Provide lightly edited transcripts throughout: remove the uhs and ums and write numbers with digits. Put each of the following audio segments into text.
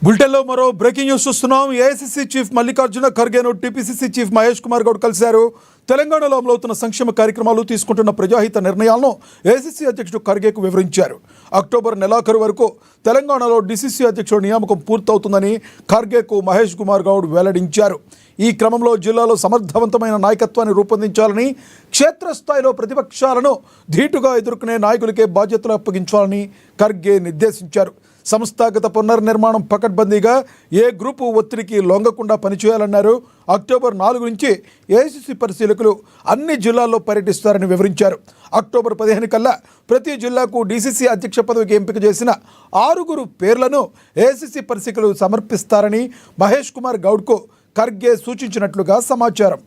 బులెటిన్లో మరో breaking news చూస్తున్నాం. ఏఐసీసీ చీఫ్ మల్లికార్జున ఖర్గేను టీపీసీసీ చీఫ్ మహేష్ కుమార్ గౌడ్ కలిశారు. తెలంగాణలో అమలవుతున్న సంక్షేమ కార్యక్రమాలు, తీసుకుంటున్న ప్రజాహిత నిర్ణయాలను ఏఐసీసీ అధ్యక్షుడు ఖర్గేకు వివరించారు. అక్టోబర్ నెలాఖరు వరకు తెలంగాణలో డీసీసీ అధ్యక్షుడు నియామకం పూర్తవుతుందని ఖర్గేకు మహేష్ కుమార్ గౌడ్ వెల్లడించారు. ఈ క్రమంలో జిల్లాలో సమర్థవంతమైన నాయకత్వాన్ని రూపొందించాలని, క్షేత్రస్థాయిలో ప్రతిపక్షాలను ధీటుగా ఎదుర్కొనే నాయకులకే బాధ్యతలు అప్పగించాలని ఖర్గే నిర్దేశించారు. సంస్థాగత పునర్నిర్మాణం పకడ్బందీగా ఏ గ్రూపు ఒత్తిడికి లొంగకుండా పనిచేయాలన్నారు. అక్టోబర్ 4 నుంచి ఏఐసీసీ పరిశీలకులు అన్ని జిల్లాల్లో పర్యటిస్తారని వివరించారు. అక్టోబర్ 15 కల్లా ప్రతి జిల్లాకు డీసీసీ అధ్యక్ష పదవికి ఎంపిక చేసిన 6 పేర్లను ఏఐసీసీ పరిశీలకులు సమర్పిస్తారని మహేష్ కుమార్ గౌడ్కు ఖర్గే సూచించినట్లుగా సమాచారం.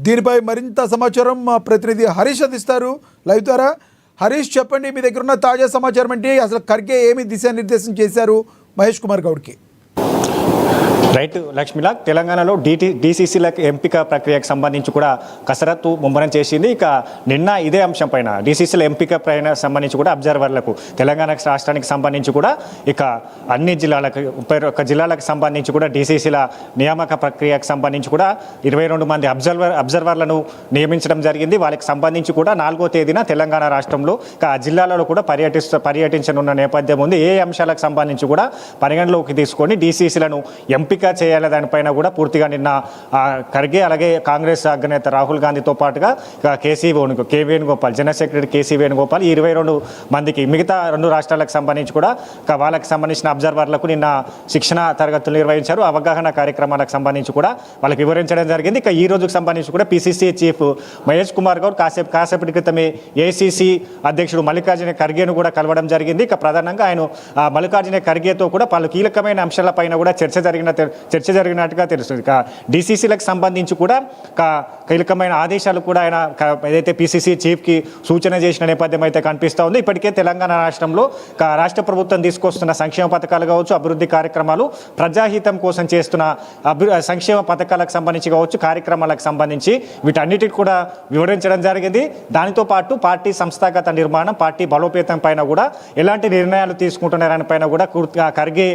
దీనిపై మరింత సమాచారం మా ప్రతినిధి హరీష్ అందిస్తారు లైవ్ ద్వారా. హరీష్, చెప్పండి, మీ దగ్గర ఉన్న తాజా సమాచారం ఏంటి? అసలు ఖర్గే ఏమి దిశానిర్దేశం చేశారు మహేష్ కుమార్ గౌడ్కి? రైట్ లక్ష్మిలా, తెలంగాణలో డీసీసీలకు ఎంపిక ప్రక్రియకు సంబంధించి కూడా కసరత్తు ముమ్మరం చేసింది. ఇక నిన్న ఇదే అంశం పైన డీసీసీల ఎంపిక పైన సంబంధించి కూడా అబ్జర్వర్లకు తెలంగాణ రాష్ట్రానికి సంబంధించి కూడా ఇక అన్ని జిల్లాలకు 31 జిల్లాలకు సంబంధించి కూడా డీసీసీల నియామక ప్రక్రియకు సంబంధించి కూడా 22 మంది అబ్జర్వర్లను నియమించడం జరిగింది. వాళ్ళకి సంబంధించి కూడా 4వ తేదీన తెలంగాణ రాష్ట్రంలో ఆ జిల్లాలలో కూడా పర్యటించనున్న నేపథ్యం ఉంది. ఏ అంశాలకు సంబంధించి కూడా పరిగణలోకి తీసుకొని డీసీసీలను ఎంపిక చేయాలి దానిపైన కూడా పూర్తిగా నిన్న ఖర్గే, అలాగే కాంగ్రెస్ అగ్రనేత రాహుల్ గాంధీతో పాటుగా కే వేణుగోపాల్, జనరల్ సెక్రటరీ కేసీ వేణుగోపాల్, 22 మందికి మిగతా 2 రాష్ట్రాలకు సంబంధించి కూడా వాళ్ళకి సంబంధించిన అబ్జర్వర్లకు నిన్న శిక్షణ తరగతులు నిర్వహించారు. అవగాహన కార్యక్రమాలకు సంబంధించి కూడా వాళ్ళకి వివరించడం జరిగింది. ఇక ఈ రోజుకు సంబంధించి కూడా పీసీసీ చీఫ్ మహేష్ కుమార్ గౌడ్ కాసేపటి క్రితమే ఏఐసీసీ అధ్యక్షుడు మల్లికార్జున ఖర్గేను కూడా కలవడం జరిగింది. ఇక ప్రధానంగా ఆయన మల్లికార్జున ఖర్గేతో కూడా పలు కీలకమైన అంశాలపైన కూడా చర్చ జరిగినట్టుగా తెలుస్తుంది. డీసీసీలకు సంబంధించి కూడా కీలకమైన ఆదేశాలు కూడా ఆయన ఏదైతే పీసీసీ చీఫ్కి సూచన చేసిన నేపథ్యం అయితే కనిపిస్తూ ఉంది. ఇప్పటికే తెలంగాణ రాష్ట్రంలో రాష్ట్ర ప్రభుత్వం తీసుకొస్తున్న సంక్షేమ పథకాలు కావచ్చు, అభివృద్ధి కార్యక్రమాలు, ప్రజాహితం కోసం చేస్తున్న సంక్షేమ పథకాలకు సంబంధించి కావచ్చు, కార్యక్రమాలకు సంబంధించి వీటన్నిటికి కూడా వివరించడం జరిగింది. దానితో పాటు పార్టీ సంస్థాగత నిర్మాణం, పార్టీ బలోపేతం పైన కూడా ఎలాంటి నిర్ణయాలు తీసుకుంటున్నారని పైన కూడా ఖర్గే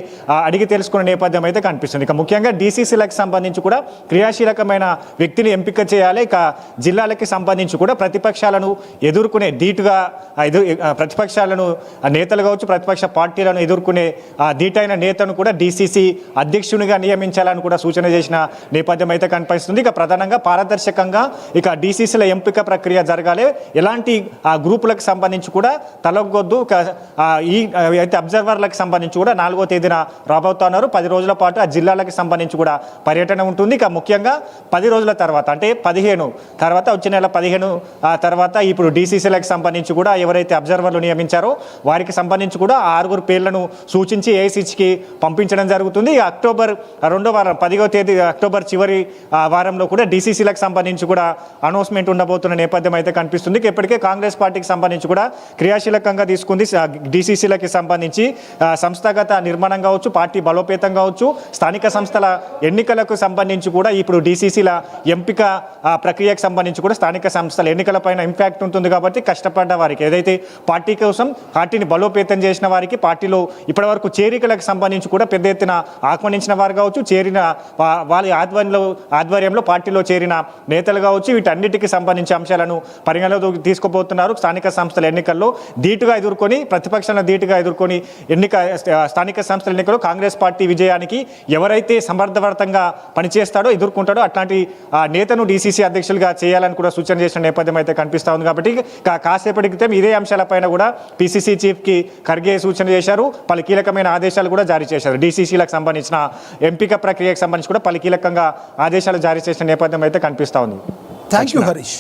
అడిగి తెలుసుకునే నేపథ్యం అయితే కనిపిస్తుంది. ఇక ముఖ్యంగా డీసీసీలకు సంబంధించి కూడా క్రియాశీలకమైన వ్యక్తిని ఎంపిక చేయాలి. ఇక జిల్లాలకి సంబంధించి కూడా ప్రతిపక్షాలను ఎదుర్కొనే ధీటుగా ప్రతిపక్షాలను నేతలు కావచ్చు, ప్రతిపక్ష పార్టీలను ఎదుర్కొనే ధీటైన నేతను కూడా డీసీసీ అధ్యక్షునిగా నియమించాలని కూడా సూచన చేసిన నేపథ్యం అయితే కనిపిస్తుంది. ఇక ప్రధానంగా పారదర్శకంగా ఇక డీసీసీల ఎంపిక ప్రక్రియ జరగాలి. ఎలాంటి గ్రూపులకు సంబంధించి కూడా తలగొద్దు. ఈ అయితే అబ్జర్వర్లకు సంబంధించి కూడా 4వ తేదీన రాబోతున్నారు. 10 రోజుల పాటు ఆ జిల్లాలకు సంబంధించి కూడా పర్యటన ఉంటుంది. ఇక ముఖ్యంగా 10 రోజుల తర్వాత, అంటే 15 తర్వాత, వచ్చే నెల 15 తర్వాత ఇప్పుడు డీసీసీలకు సంబంధించి కూడా ఎవరైతే అబ్జర్వర్లు నియమించారో వారికి సంబంధించి కూడా 6 పేర్లను సూచించి ఏఐసీసీకి పంపించడం జరుగుతుంది. అక్టోబర్ 2వ వారం, 10వ తేదీ అక్టోబర్ చివరి వారంలో కూడా డీసీసీలకు సంబంధించి కూడా అనౌన్స్మెంట్ ఉండబోతున్న నేపథ్యం అయితే కనిపిస్తుంది. ఇప్పటికే కాంగ్రెస్ పార్టీకి సంబంధించి కూడా క్రియాశీలకంగా తీసుకుంది. డీసీసీలకి సంబంధించి సంస్థాగత నిర్మాణం కావచ్చు, పార్టీ బలోపేతం కావచ్చు, స్థానిక సంస్థల ఎన్నికలకు సంబంధించి కూడా ఇప్పుడు డీసీసీల ఎంపిక ప్రక్రియకు సంబంధించి కూడా స్థానిక సంస్థల ఎన్నికలపైన ఇంపాక్ట్ ఉంటుంది. కాబట్టి కష్టపడ్డ వారికి, ఏదైతే పార్టీ కోసం పార్టీని బలోపేతం చేసిన వారికి, పార్టీలో ఇప్పటివరకు చేరికలకు సంబంధించి కూడా పెద్ద ఎత్తున ఆహ్వానించిన వారు కావచ్చు, చేరిన వాళ్ళ ఆధ్వర్యంలో పార్టీలో చేరిన నేతలు కావచ్చు, వీటన్నిటికీ సంబంధించి అంశాలను పరిగణలోకి తీసుకుపోతున్నారు. స్థానిక సంస్థల ఎన్నికల్లో ధీటుగా ఎదుర్కొని, ప్రతిపక్షాలను ధీటుగా ఎదుర్కొని స్థానిక సంస్థల ఎన్నికల్లో కాంగ్రెస్ పార్టీ విజయానికి ఎవరైతే సమర్థవంతంగా పనిచేస్తాడో, ఎదుర్కొంటాడో అట్లాంటి నేతను డీసీసీ అధ్యక్షులుగా చేయాలని కూడా సూచన చేసిన నేపథ్యం అయితే కనిపిస్తూ ఉంది. కాబట్టి కాసేపటి క్రితం ఇదే అంశాలపైన కూడా పీసీసీ చీఫ్కి ఖర్గే సూచన చేశారు. పలు కీలకమైన ఆదేశాలు కూడా జారీ చేశారు. డీసీసీలకు సంబంధించిన ఎంపిక ప్రక్రియకు సంబంధించి కూడా పలు కీలకంగా ఆదేశాలు జారీ చేసిన నేపథ్యం అయితే కనిపిస్తూ ఉంది. Thank you Harish.